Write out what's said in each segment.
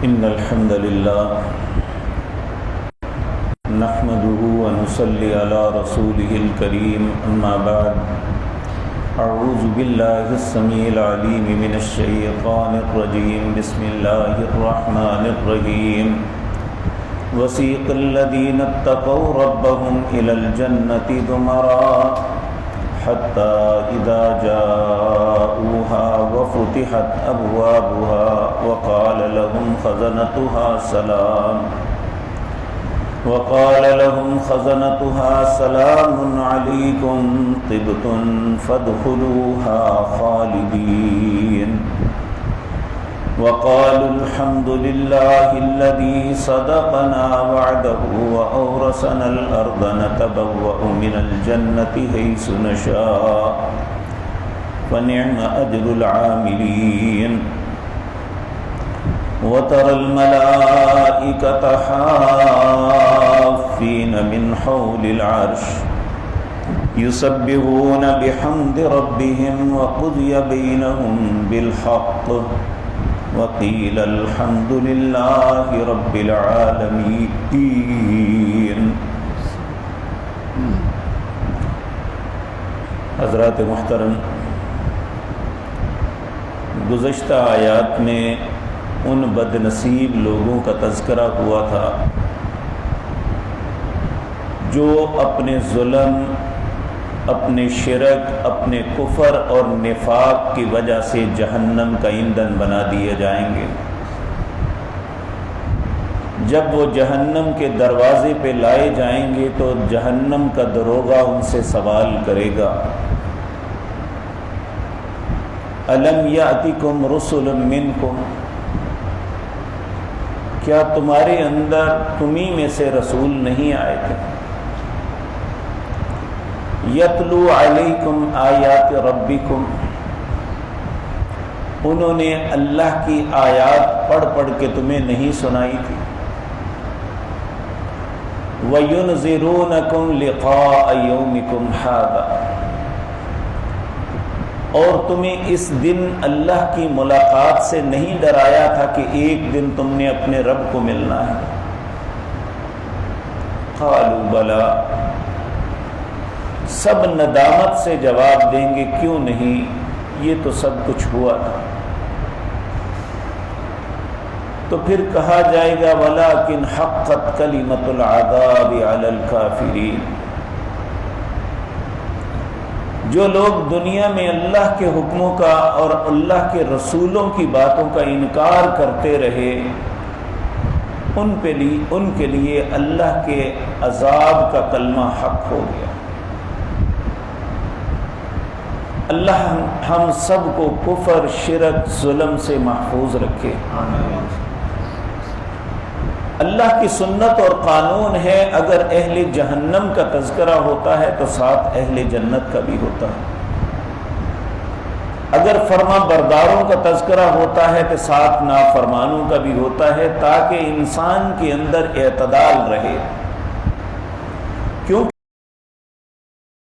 إن الحمد لله نحمده ونصلي على رسوله الكريم أما بعد أعوذ بالله السميع العليم من الشيطان الرجيم بسم الله الرحمن الرحيم وسيق الذين اتقوا ربهم إلى الجنة زمرا حتى إذا جاءوها وفتحت أبوابها وقال لهم خزنتها سلام عليكم طبتم فادخلوها خالدين وقالوا الحمد لله الذي صدقنا وعده وأورثنا الأرض نتبوأ من الجنة حيث نشاء فنعم أجر العاملين وترى الملائكة حافين من حول العرش يسبحون بحمد ربهم وقضي بينهم بالحق وقيل الحمد لله رب العالمين. حضرات محترم، گزشتہ آیات میں ان بد نصیب لوگوں کا تذکرہ ہوا تھا جو اپنے ظلم، اپنے شرک، اپنے کفر اور نفاق کی وجہ سے جہنم کا ایندھن بنا دیے جائیں گے. جب وہ جہنم کے دروازے پہ لائے جائیں گے تو جہنم کا دروغہ ان سے سوال کرے گا، الم یاتکم رسل منکم، کیا تمہارے اندر تمہیں میں سے رسول نہیں آئے تھے؟ یتلو علیکم آیات ربکم، انہوں نے اللہ کی آیات پڑھ پڑھ کے تمہیں نہیں سنائی تھی. وَيُنذِرُونَكُمْ لِقَاءَ يَوْمِكُمْ هَذَا، اور تمہیں اس دن اللہ کی ملاقات سے نہیں ڈرایا تھا کہ ایک دن تم نے اپنے رب کو ملنا ہے؟ قالوا بلا، سب ندامت سے جواب دیں گے کیوں نہیں، یہ تو سب کچھ ہوا تھا. تو پھر کہا جائے گا وَلَكِنْ حَقَّتْ كَلِمَةُ الْعَذَابِ عَلَى الْكَافِرِينَ، جو لوگ دنیا میں اللہ کے حکموں کا اور اللہ کے رسولوں کی باتوں کا انکار کرتے رہے، ان کے لیے اللہ کے عذاب کا کلمہ حق ہو گیا. اللہ ہم سب کو کفر، شرک، ظلم سے محفوظ رکھے. اللہ کی سنت اور قانون ہے، اگر اہل جہنم کا تذکرہ ہوتا ہے تو ساتھ اہل جنت کا بھی ہوتا ہے. اگر فرما برداروں کا تذکرہ ہوتا ہے تو ساتھ نافرمانوں کا بھی ہوتا ہے، تاکہ انسان کے اندر اعتدال رہے. کیونکہ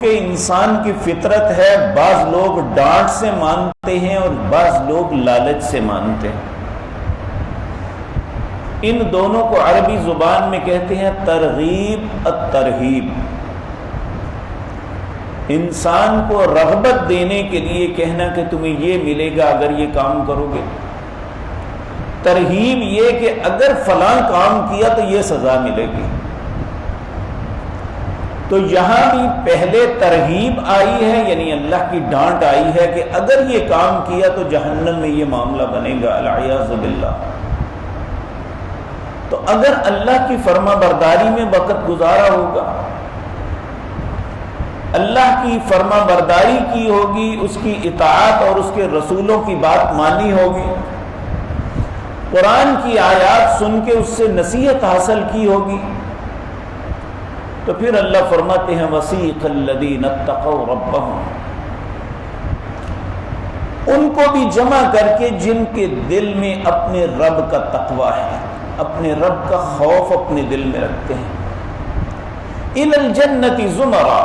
انسان کی فطرت ہے، بعض لوگ ڈانٹ سے مانتے ہیں اور بعض لوگ لالچ سے مانتے ہیں. ان دونوں کو عربی زبان میں کہتے ہیں ترغیب الترہیب. انسان کو رغبت دینے کے لیے کہنا کہ تمہیں یہ ملے گا اگر یہ کام کرو گے. ترہیب یہ کہ اگر فلاں کام کیا تو یہ سزا ملے گی. تو یہاں بھی پہلے ترغیب آئی ہے، یعنی اللہ کی ڈانٹ آئی ہے کہ اگر یہ کام کیا تو جہنم میں یہ معاملہ بنے گا، العیاذ باللہ. تو اگر اللہ کی فرما برداری میں وقت گزارا ہوگا، اللہ کی فرما برداری کی ہوگی، اس کی اطاعت اور اس کے رسولوں کی بات مانی ہوگی، قرآن کی آیات سن کے اس سے نصیحت حاصل کی ہوگی، تو پھر اللہ فرماتے ہیں وَسِيقَ الَّذِينَ اتَّقَوْا رَبَّهُمْ، ان کو بھی جمع کر کے جن کے دل میں اپنے رب کا تقوی ہے، اپنے رب کا خوف اپنے دل میں رکھتے ہیں. إِلَى الْجَنَّةِ زُمَرًا،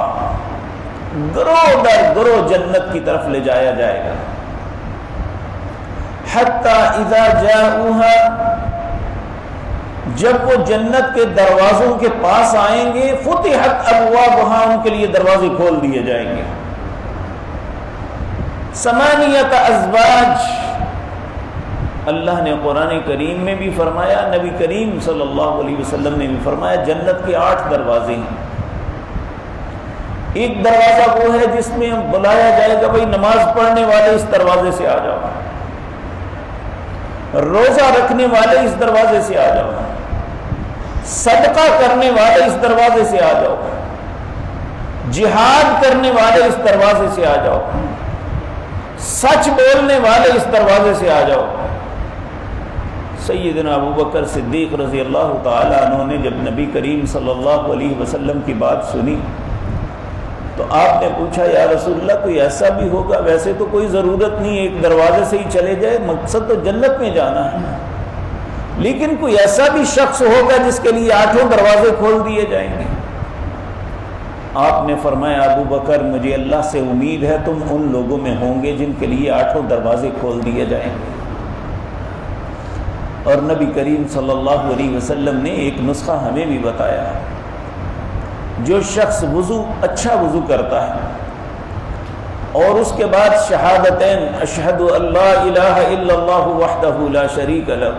گروہ در گروہ جنت کی طرف لے جایا جائے گا. حتی اذا جاؤوها، جب وہ جنت کے دروازوں کے پاس آئیں گے فتحت ابوابها، ان کے لیے دروازے کھول دیے جائیں گے. ثمانیۃ ازواج، اللہ نے قرآن کریم میں بھی فرمایا، نبی کریم صلی اللہ علیہ وسلم نے بھی فرمایا، جنت کے 8 دروازے ہیں. ایک دروازہ وہ ہے جس میں بلایا جائے گا بھائی نماز پڑھنے والے اس دروازے سے آ جاؤ، روزہ رکھنے والے اس دروازے سے آ جاؤ، صدقہ کرنے والے اس دروازے سے آ جاؤ، جہاد کرنے والے اس دروازے سے آ جاؤ، سچ بولنے والے اس دروازے سے آ جاؤ. سیدنا ابوبکر صدیق رضی اللہ تعالیٰ عنہ نے جب نبی کریم صلی اللہ علیہ وسلم کی بات سنی تو آپ نے پوچھا یا رسول اللہ کوئی ایسا بھی ہوگا، ویسے تو کوئی ضرورت نہیں ایک دروازے سے ہی چلے جائے، مقصد تو جنت میں جانا ہے، لیکن کوئی ایسا بھی شخص ہوگا جس کے لیے 8 دروازے کھول دیے جائیں گے؟ آپ نے فرمایا ابو بکر مجھے اللہ سے امید ہے تم ان لوگوں میں ہوں گے جن کے لیے 8 دروازے کھول دیے جائیں گے. اور نبی کریم صلی اللہ علیہ وسلم نے ایک نسخہ ہمیں بھی بتایا، جو شخص اچھا وضو کرتا ہے اور اس کے بعد شہادتین اشہد ان لا الہ الا اللہ وحدہ لا شریک لہ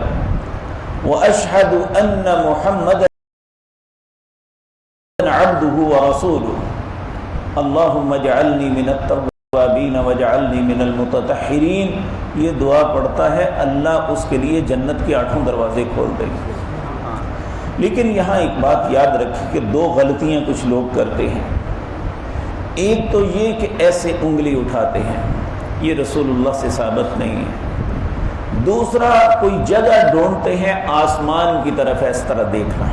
واشہد ان محمد عبدہ ورسولہ اللہم اجعلنی من التوابین واجعلنی من المتطہرین، یہ دعا پڑھتا ہے اللہ اس کے لیے جنت کے 8 دروازے کھول دیں گے. لیکن یہاں ایک بات یاد رکھیں کہ 2 غلطیاں کچھ لوگ کرتے ہیں. ایک تو یہ کہ ایسے انگلی اٹھاتے ہیں، یہ رسول اللہ سے ثابت نہیں ہے. دوسرا کوئی جگہ ڈھونڈتے ہیں آسمان کی طرف اس طرح دیکھنا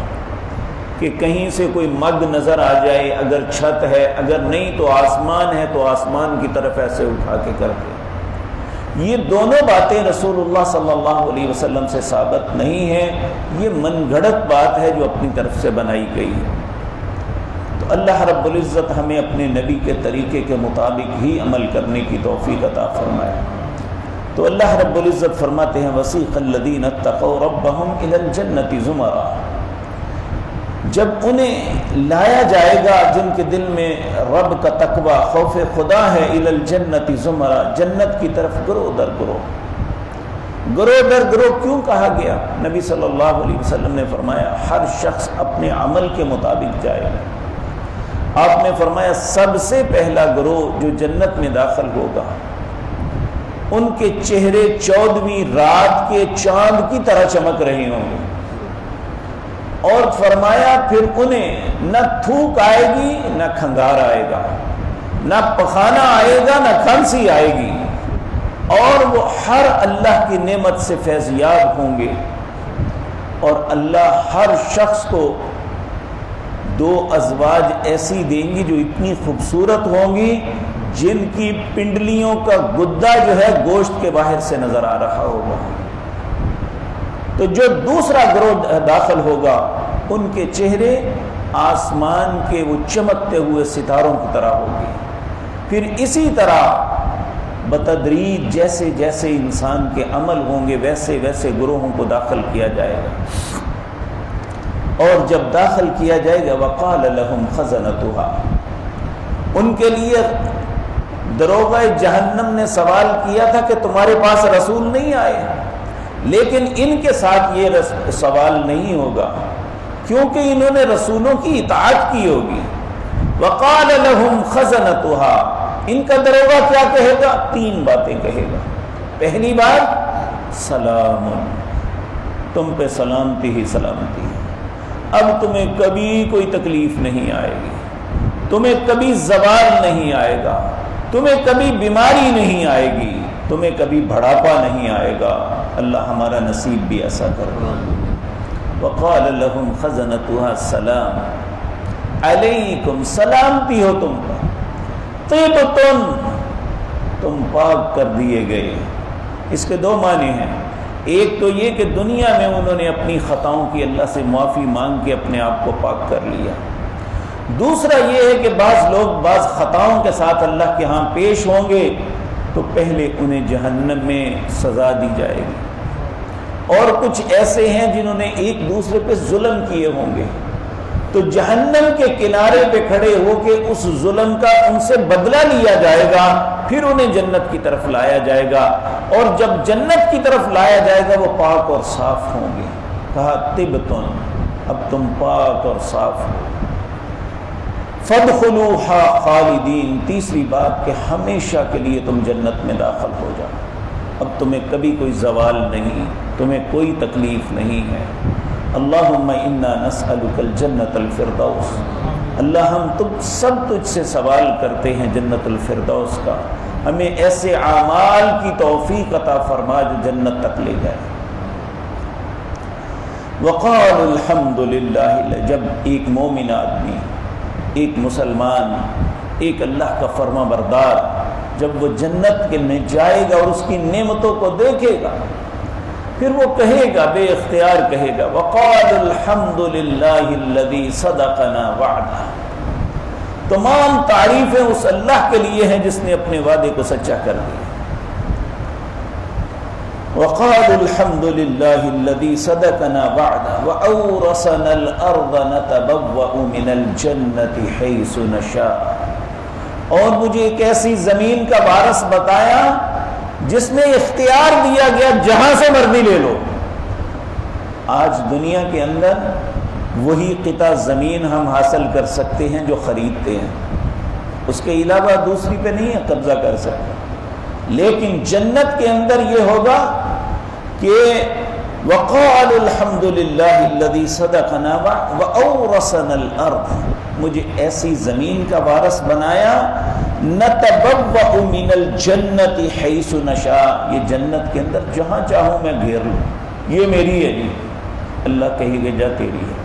کہ کہیں سے کوئی مد نظر آ جائے، اگر چھت ہے، اگر نہیں تو آسمان ہے تو آسمان کی طرف ایسے اٹھا کے کرتے. یہ دونوں باتیں رسول اللہ صلی اللہ علیہ وسلم سے ثابت نہیں ہیں، یہ من گھڑت بات ہے جو اپنی طرف سے بنائی گئی ہے. تو اللہ رب العزت ہمیں اپنے نبی کے طریقے کے مطابق ہی عمل کرنے کی توفیق عطا فرمائے. تو اللہ رب العزت فرماتے ہیں وسیق الذین اتقوا ربهم الی الجنۃ زمرا، جب انہیں لایا جائے گا جن کے دل میں رب کا تقوی خوف خدا ہے، الی الجنۃ زمرا، جنت کی طرف گروہ در گروہ. گروہ در گروہ کیوں کہا گیا؟ نبی صلی اللہ علیہ وسلم نے فرمایا ہر شخص اپنے عمل کے مطابق جائے گا. آپ نے فرمایا سب سے پہلا گروہ جو جنت میں داخل ہوگا ان کے چہرے 14ویں رات کے چاند کی طرح چمک رہے ہوں گے. اور فرمایا پھر انہیں نہ تھوک آئے گی نہ کھنگار آئے گا، نہ پخانہ آئے گا نہ کھانسی آئے گی، اور وہ ہر اللہ کی نعمت سے فیض یاب ہوں گے. اور اللہ ہر شخص کو 2 ازواج ایسی دیں گی جو اتنی خوبصورت ہوں گی جن کی پنڈلیوں کا گدا جو ہے گوشت کے باہر سے نظر آ رہا ہوگا. تو جو دوسرا گروہ داخل ہوگا ان کے چہرے آسمان کے وہ چمکتے ہوئے ستاروں کی طرح ہوگی. پھر اسی طرح بتدریج جیسے جیسے انسان کے عمل ہوں گے ویسے ویسے گروہوں کو داخل کیا جائے گا. اور جب داخل کیا جائے گا وقال لهم خزنتها، ان کے لیے دروغہ جہنم نے سوال کیا تھا کہ تمہارے پاس رسول نہیں آئے، لیکن ان کے ساتھ یہ سوال نہیں ہوگا کیونکہ انہوں نے رسولوں کی اطاعت کی ہوگی. وقال لهم خزنتها، ان کا دروغہ کیا کہے گا؟ 3 باتیں کہے گا. پہلی بات سلام، تم پہ سلامتی ہی سلامتی، اب تمہیں کبھی کوئی تکلیف نہیں آئے گی، تمہیں کبھی زوال نہیں آئے گا، تمہیں کبھی بیماری نہیں آئے گی، تمہیں کبھی بڑھاپا نہیں آئے گا. اللہ ہمارا نصیب بھی ایسا کر دے. وقال لهم خزنتها السلام علیکم، سلامتی ہو تم پر، طیبتن، تم پاک کر دیے گئے. اس کے 2 معنی ہیں. ایک تو یہ کہ دنیا میں انہوں نے اپنی خطاؤں کی اللہ سے معافی مانگ کے اپنے آپ کو پاک کر لیا. دوسرا یہ ہے کہ بعض لوگ بعض خطاؤں کے ساتھ اللہ کے ہاں پیش ہوں گے تو پہلے انہیں جہنم میں سزا دی جائے گی، اور کچھ ایسے ہیں جنہوں نے ایک دوسرے پہ ظلم کیے ہوں گے، تو جہنم کے کنارے پہ کھڑے ہو کے اس ظلم کا ان سے بدلہ لیا جائے گا، پھر انہیں جنت کی طرف لایا جائے گا، اور جب جنت کی طرف لایا جائے گا وہ پاک اور صاف ہوں گے۔ کہا طبتن، اب تم پاک اور صاف ہو۔ فادخلوها خالدین، تیسری بات کہ ہمیشہ کے لیے تم جنت میں داخل ہو جاؤ، اب تمہیں کبھی کوئی زوال نہیں، تمہیں کوئی تکلیف نہیں ہے۔ اللہم انا نسألک الجنت الفردوس، اللہ ہم تم سب تجھ سے سوال کرتے ہیں جنت الفردوس کا، ہمیں ایسے اعمال کی توفیق عطا فرما جو جنت تک لے جائے۔ وقال الحمدللہ، جب ایک مومن آدمی، ایک مسلمان، ایک اللہ کا فرما بردار جب وہ جنت کے میں جائے گا اور اس کی نعمتوں کو دیکھے گا، پھر وہ کہے گا، بے اختیار کہے گا، وقال الحمدللہ الذی صدقنا وعدہ، تمام تعریفیں اس اللہ کے لیے ہیں جس نے اپنے وعدے کو سچا کر دیا۔ وقال الحمد لله الذي صدقنا وعده وأورثنا الأرض نتبوأ من الجنة حيث نشاء، اور مجھے ایک ایسی زمین کا وارث بتایا جس میں اختیار دیا گیا جہاں سے مرضی لے لو۔ آج دنیا کے اندر وہی قطع زمین ہم حاصل کر سکتے ہیں جو خریدتے ہیں، اس کے علاوہ دوسری پہ نہیں قبضہ کر سکتے، لیکن جنت کے اندر یہ ہوگا کہ وقال الحمد للہ الذی صدقنا وأورثنا الارض، مجھے ایسی زمین کا وارث بنایا، نتبوأ من الجنت حیث نشاء، یہ جنت کے اندر جہاں چاہوں میں گھیر لوں، یہ میری ہے جی، اللہ کہے گا جا تیری ہے۔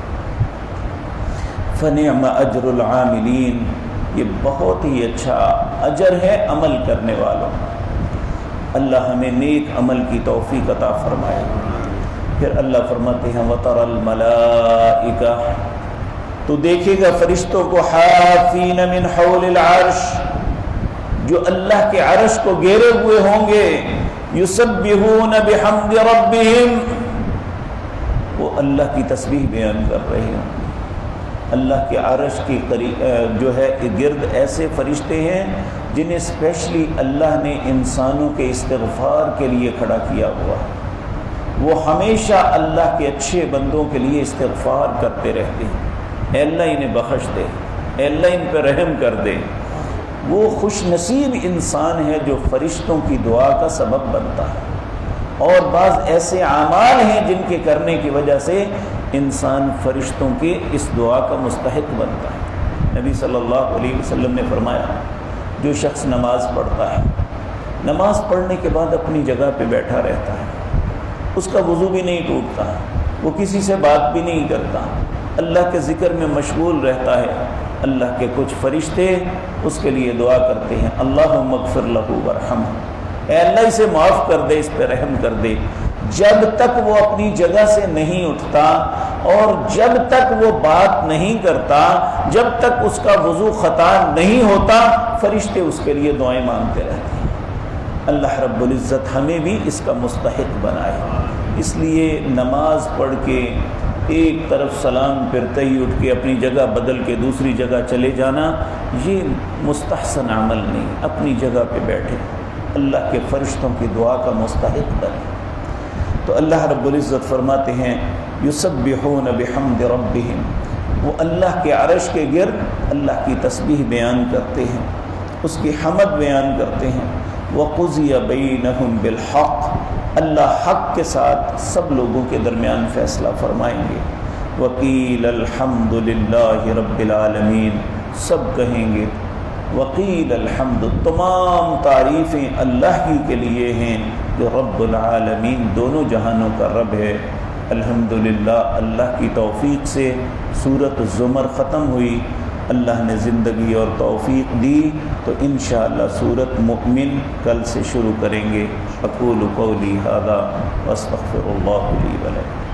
فنعم اجر العاملین، یہ بہت ہی اچھا اجر ہے عمل کرنے والوں۔ اللہ ہمیں نیک عمل کی توفیق عطا فرمائے۔ پھر اللہ فرماتے ہیں وَتَرَى الْمَلَائِكَةَ، تو دیکھے گا فرشتوں کو، حافین من حول العرش، جو اللہ کے عرش کو گھیرے ہوئے ہوں گے، یسبحون بحمد ربہم، وہ اللہ کی تسبیح بیان کر رہے ہیں۔ اللہ کے عرش کی جو ہے گرد ایسے فرشتے ہیں جنہیں اسپیشلی اللہ نے انسانوں کے استغفار کے لیے کھڑا کیا ہوا، وہ ہمیشہ اللہ کے اچھے بندوں کے لیے استغفار کرتے رہتے ہیں، اے اللہ انہیں بخش دے، اے اللہ ان پہ رحم کر دے۔ وہ خوش نصیب انسان ہے جو فرشتوں کی دعا کا سبب بنتا ہے، اور بعض ایسے اعمال ہیں جن کے کرنے کی وجہ سے انسان فرشتوں کے اس دعا کا مستحق بنتا ہے۔ نبی صلی اللہ علیہ وسلم نے فرمایا، جو شخص نماز پڑھتا ہے، نماز پڑھنے کے بعد اپنی جگہ پہ بیٹھا رہتا ہے، اس کا وضو بھی نہیں ٹوٹتا، وہ کسی سے بات بھی نہیں کرتا، اللہ کے ذکر میں مشغول رہتا ہے، اللہ کے کچھ فرشتے اس کے لیے دعا کرتے ہیں، اللہم اغفر لہ ورحمہ، اے اللہ اسے معاف کر دے، اس پہ رحم کر دے۔ جب تک وہ اپنی جگہ سے نہیں اٹھتا اور جب تک وہ بات نہیں کرتا، جب تک اس کا وضو خطا نہیں ہوتا، فرشتے اس کے لیے دعائیں مانگتے رہتے ہیں۔ اللہ رب العزت ہمیں بھی اس کا مستحق بنائے۔ اس لیے نماز پڑھ کے ایک طرف سلام پھرتے ہی اٹھ کے اپنی جگہ بدل کے دوسری جگہ چلے جانا، یہ مستحسن عمل نہیں۔ اپنی جگہ پہ بیٹھے، اللہ کے فرشتوں کی دعا کا مستحق بنے۔ تو اللہ رب العزت فرماتے ہیں یسبحون بحمد ربہم، وہ اللہ کے عرش کے گرد اللہ کی تسبیح بیان کرتے ہیں، اس کی حمد بیان کرتے ہیں۔ وقضی بینہم بالحق، اللہ حق کے ساتھ سب لوگوں کے درمیان فیصلہ فرمائیں گے۔ وقیل الحمد للہ رب العالمین، سب کہیں گے وقیل الحمد، تمام تعریفیں اللہ ہی کے لیے ہیں جو رب العالمین، دونوں جہانوں کا رب ہے۔ الحمدللہ، اللہ کی توفیق سے سورۃ الزمر ختم ہوئی، اللہ نے زندگی اور توفیق دی تو انشاءاللہ سورۃ مؤمن کل سے شروع کریں گے۔ اقول قولی ھذا واستغفر اللہ لی ولکم۔